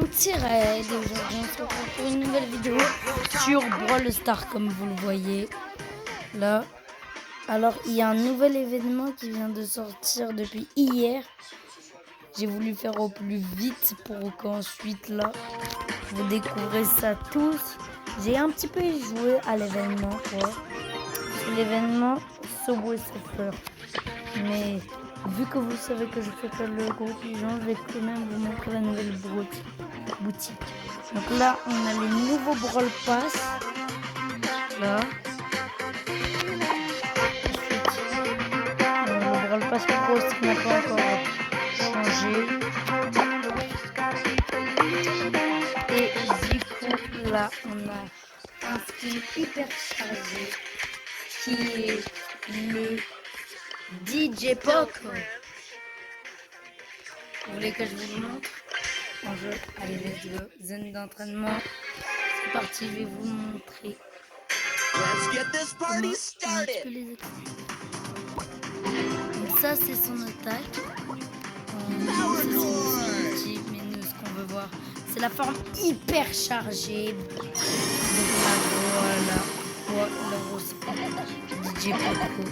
petit raid. Aujourd'hui, on se retrouve pour une nouvelle vidéo sur Brawl Stars, comme vous le voyez là. Alors, il y a un nouvel événement qui vient de sortir depuis hier. J'ai voulu faire au plus vite pour qu'ensuite, là, vous découvrez ça tous. J'ai un petit peu joué à l'événement, quoi. C'est l'événement Subway Surfer. Mais vu que vous savez que je fais pas le gros pigeon, je vais quand même vous montrer la nouvelle boutique. Donc là, on a les nouveaux Brawl Pass. Là. Le Brawl Pass Pro, qui n'a pas encore changé. Et du coup, là, on a un skin hyper chargé qui est le DJ Poco. Vous voulez que je vous le montre en jeu? Allez, let's go. Zone d'entraînement. C'est parti, je vais vous montrer. Let's get this party started. Donc ça, c'est son attaque. Mais nous, ce qu'on veut voir, c'est la forme hyper chargée. Donc là, voilà. DJ Poco.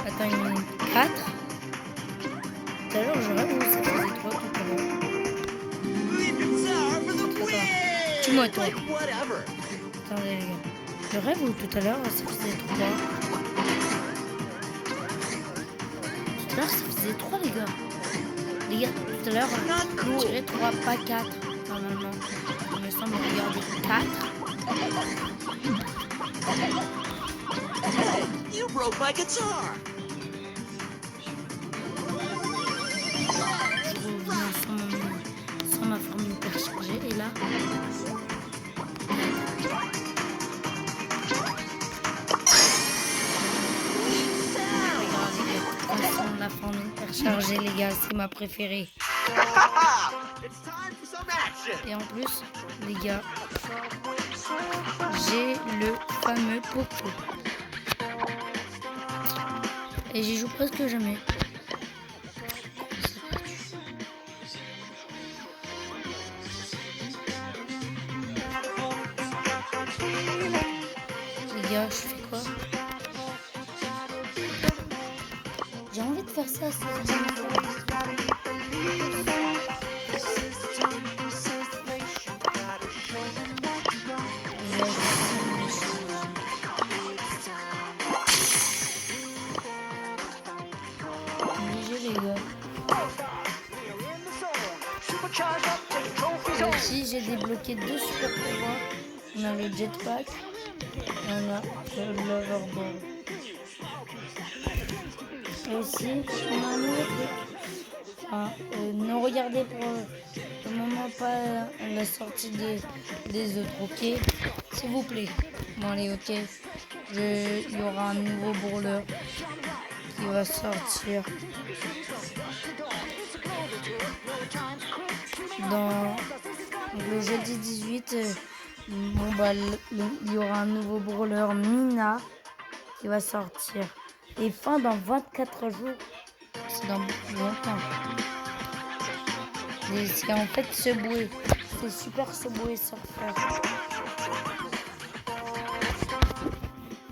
Attends une minute 4. Tout à l'heure, je rêve où ça faisait 3 tout à l'heure. Tue-moi toi. Attendez les gars. Je rêve où tout à l'heure ça faisait 3. Tout à l'heure ça faisait 3 les gars. Les gars, tout à l'heure on tirait 3, pas 4 normalement. Il me semble regarder 4. You broke my guitar. Je reviens sans ma forme hyper chargée et là. La forme hyper chargée les gars, c'est ma préférée. Et en plus les gars, j'ai le fameux Poco. Et j'y joue presque jamais. Les gars, je fais quoi? J'ai envie de faire ça. Les gars. Ici, j'ai débloqué 2 super pouvoirs. On a le jetpack et on a le l'overboard. Et aussi, on a un nouveau truc. Enfin, ne regardez pour le moment pas la sortie des autres, ok? S'il vous plaît. Bon, allez, ok. Il y aura un nouveau brawler qui va sortir dans le jeudi 18. Bon, bah, il y aura un nouveau brawler Mina qui va sortir. Et fin dans 24 jours. C'est dans beaucoup longtemps. Et c'est en fait Subway. C'est super Subway Surfer.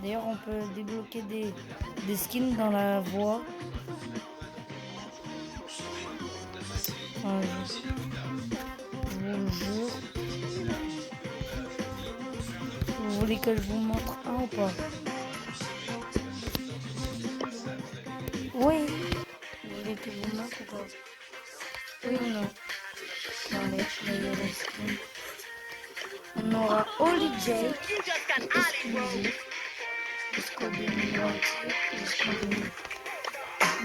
D'ailleurs, on peut débloquer des skins dans la voie. Je vous le jure. Vous voulez que je vous montre un ou pas? Oui. Vous voulez que je vous montre ou pas? Oui ou non? On aura Holy Jake exclusif jusqu'au 2020.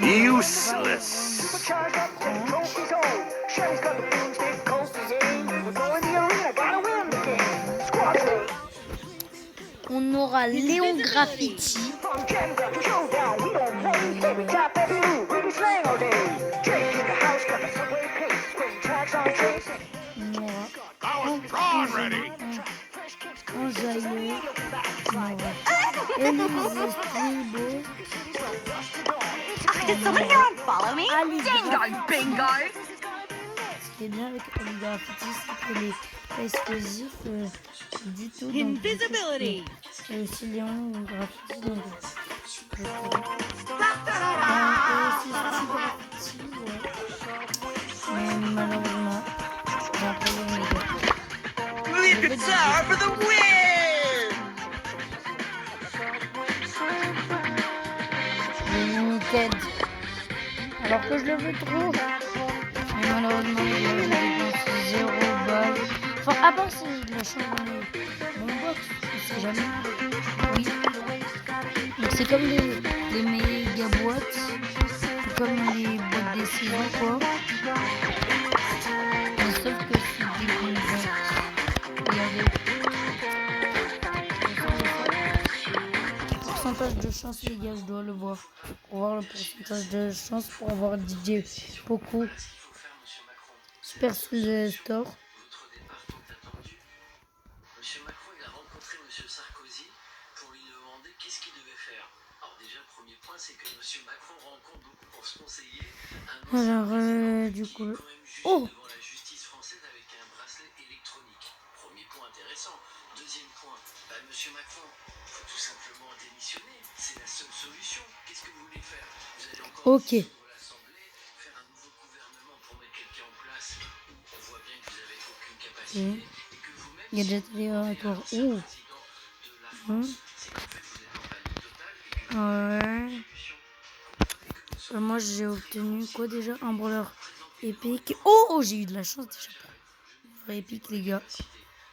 Useless. On aura Léon Graffiti. On jaillit. Élise Stribo. Did someone here unfollow me? Ali Ding-dong, Bingard! Ce qui est bien avec Ali Graffiti, c'est que les pas exclusifs du tout. Donc, Invisibility. et aussi Léon Graffiti. Donc, je trouve. Aussi Graffiti, ouais. Mais malheureusement, j'ai un problème les gars. Lead guitar for the win! Le Limited. Alors que je le veux trop. Mais malheureusement, j'ai dépensé 0 balles. Enfin, à part si je le change mon box, on sait jamais. Oui. Donc c'est comme les méga boîtes. C'est comme les boîtes des saisons, quoi. Mais sauf que c'est des bonnes boîtes. Regardez. Pourcentage de chance, les gars, je dois le voir. Pour voir le pourcentage de chance pour avoir DJ Poco. Super Store. Monsieur Macron, il a rencontré Monsieur Sarkozy pour lui demander qu'est-ce qu'il devait faire. Alors déjà, premier point, c'est que Monsieur Macron rencontre beaucoup pour se conseiller un Alors, du coup... quand même jugé Oh! devant la justice française avec un bracelet électronique. Premier point intéressant. Deuxième point, Monsieur Macron, il faut tout simplement démissionner. C'est la seule solution. Qu'est-ce que vous voulez faire? Vous allez encore Ok. l'Assemblée, faire un nouveau gouvernement pour mettre quelqu'un en place où on voit bien que vous n'avez aucune capacité et que vous-même, Gadget aléatoire. Ouh. Ouais. Moi j'ai obtenu quoi déjà? Un brawler épique. Oh, j'ai eu de la chance déjà. Vrai épique les gars.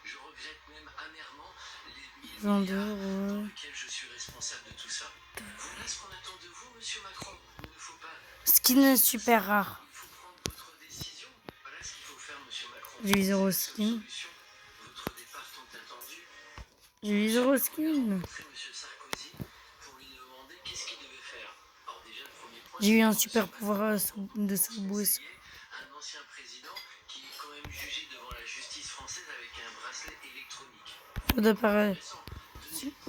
je regrette même amèrement les Vendeur, dans ouais. lesquels je suis responsable de tout ça. Voilà ce qu'on attend de vous, Monsieur Macron. Il ne faut pas, Skin super rare. il faut prendre votre décision. Voilà ce qu'il faut faire, Monsieur Macron. J'ai eu 0 skin. Solution. Votre départ tant attendu. J'ai eu 0 skin. Rencontrer Monsieur Sarkozy pour lui demander qu'est-ce qu'il devait faire. Alors déjà, le premier point, J'ai eu un super pouvoir de Subway. un ancien président qui est quand même jugé devant la justice française avec un bracelet électronique. De pareil.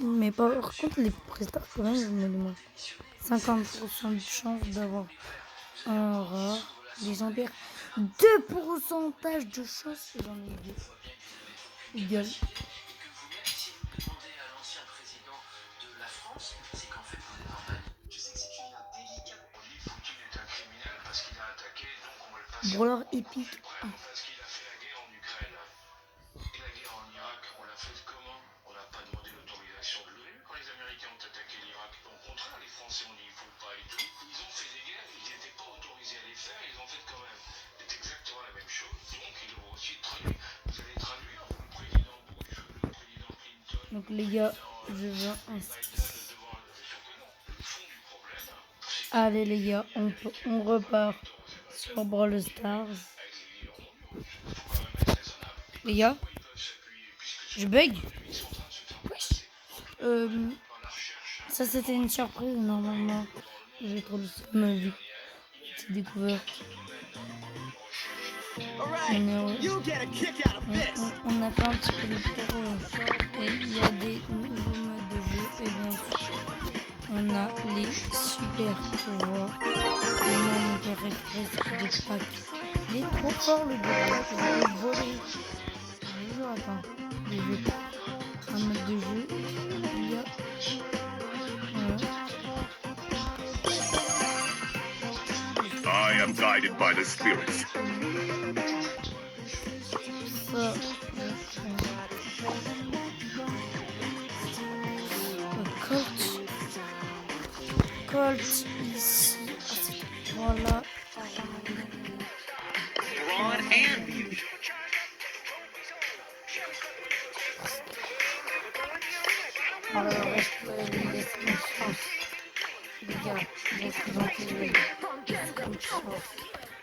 Mais par contre les prestataires quand même je me demande. 50% de chance d'avoir un rare légendaire. 2% de chance et j'en ai eu 2. Gueule. Et que vous-même, si vous demandez à l'ancien président de la France, c'est qu'en fait vous êtes en panique. Je sais que c'est une affaire délicate. On dit Poutine est un criminel parce qu'il a attaqué, donc on va le passer. Brawler épique. Parce qu'il a fait la guerre en Ukraine. Et la guerre en Irak, on l'a faite comment? On n'a pas demandé l'autorisation de l'ONU quand les Américains ont attaqué l'Irak. Au contraire, les Français ont dit il faut pas et tout. Ils ont fait des guerres, ils n'étaient pas autorisés à les faire, ils ont fait quand même. C'est exactement la même chose. Donc ils ont aussi traduit. Vous allez traduire, vous, le président Bush, le président Clinton. Donc les gars, je vais Allez les gars, on repart sur Brawl Stars. Les gars, je bug. Ça c'était une surprise normalement. J'ai trop de ma vie. Petite découverte. You get a kick out of this! On a fait un petit peu le tour et il y a des nouveaux modes de jeu et bien sûr on a les super pouvoirs. Et mon Hyper Express de pack. Il est trop fort le pack, je vais le voler. Je joue, attends, je vais un mode de jeu. Il y a... I am guided by the spirits. Colt ici. Voilà. Brawn and beauty. Alors, je peux lui laisser une chance. Les gars, laissez gentils.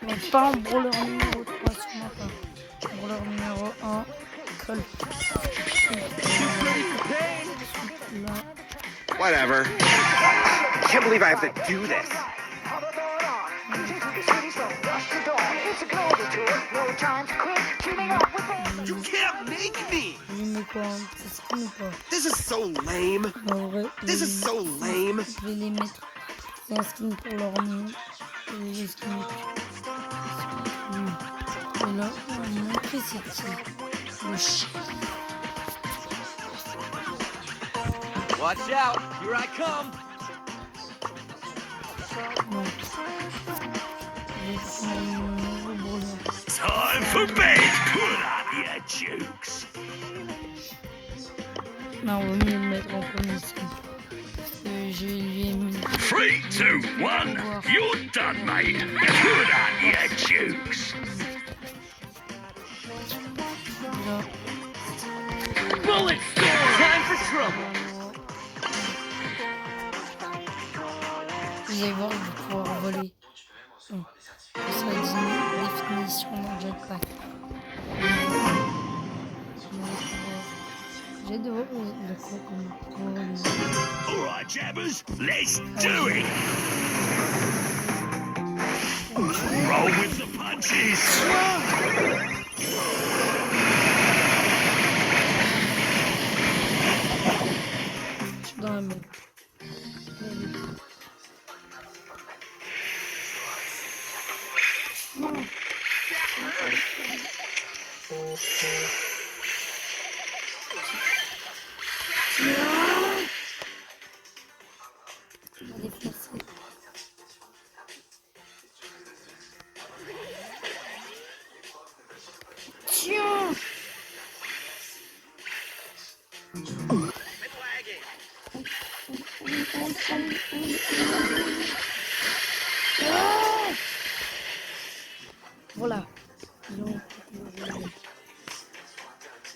Mais pas en brawler numéro 3, sûrement pas. Brawler numéro 1, Colt. Là. Whatever. I can't believe I have to do this. You can't make me! Je mets quoi en petit skin ou pas? This is so lame. En vrai, This is so lame. je vais les mettre C'est un skin pour leur nom. Et les skins. Et là, on va montrer c'est qui. Le chien. Watch out! Here I come! Bon. Je vais prendre mon nouveau brawler. Time for bed. Put up your jukes. Non, on va mieux le mettre en premier skin. Je lui ai mis. 3, 2, 1. You're done, mate. Put up your jukes. Là. Bullet storm! Time for trouble! Vous allez voir, je vais pouvoir voler. Ça sera une définition dans le jetpack. J'ai de voir le quoi comme All right, jabbers, let's do it. Roll with the punches. Je suis dans la merde. On va défoncer. Tiens! Ah! Voilà. Ils ont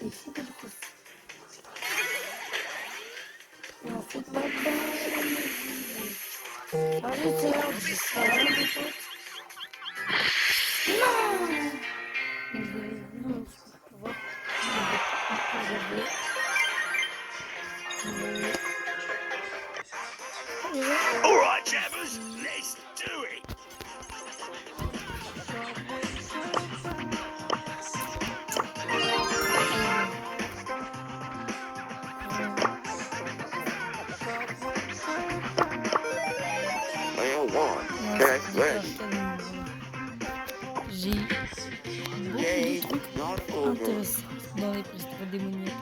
et c'est de plus. Et on fait pas de allez, c'est l'heure du soir, les potes. Non! Mais vous avez vu, on va pouvoir. All right, jabbers, let's do it. Well, one. Ouais, Okay, c'est good. hyper calme. J'ai beaucoup Yay, de trucs not over. intéressants dans les prestataires démoniaques.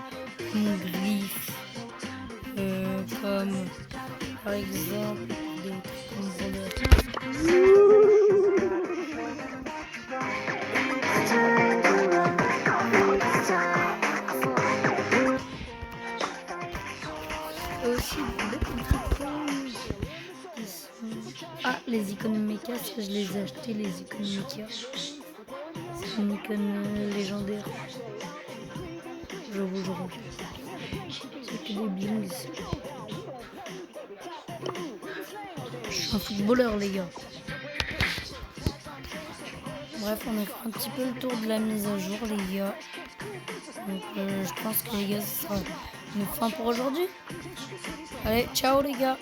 Comme Glyph, comme par exemple des trucs comme voleur. Aussi beaucoup de trucs qui sont... Ah, les icônes mecha, ça je les ai achetés, les icônes mecha. C'est une icône légendaire. Je vous jure. C'est que des blings. Je suis un footballeur, les gars. Bref, on a fait un petit peu le tour de la mise à jour, les gars. Donc, je pense que les gars, ce sera une fin pour aujourd'hui. Allez, ciao les gars.